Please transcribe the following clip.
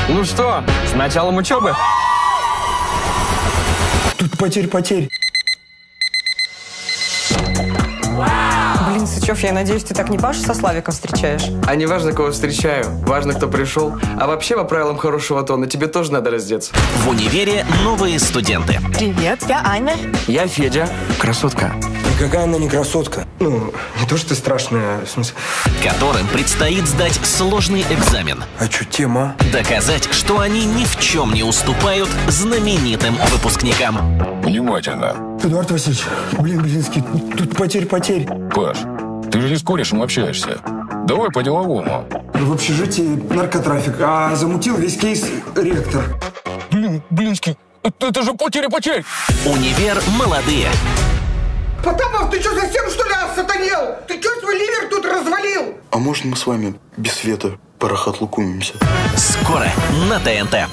Ну что, с началом учебы? Тут потерь. Блин, Сычев, я надеюсь, ты так не Пашу со Славиком встречаешь? А не важно, кого встречаю, важно, кто пришел. А вообще, по правилам хорошего тона, тебе тоже надо раздеться. В универе новые студенты. Привет, я Аня. Я Федя. Красотка. Никакая она не красотка. Ну, не то, что ты страшная, в смысле. Которым предстоит сдать сложный экзамен. А что, тема? Доказать, что они ни в чем не уступают знаменитым выпускникам. Внимательно. Эдуард Васильевич, Блинский, тут потерь. Паш, ты же не с корешем общаешься. Давай по-деловому. В общежитии наркотрафик, а замутил весь кейс ректор. Блинский, это же потеря. Универ молодые. Потапов, ты что, совсем что ли осатанел? Ты что свой ливер тут развалил? А можно мы с вами без света порохотлукумимся? Скоро на ТНТ.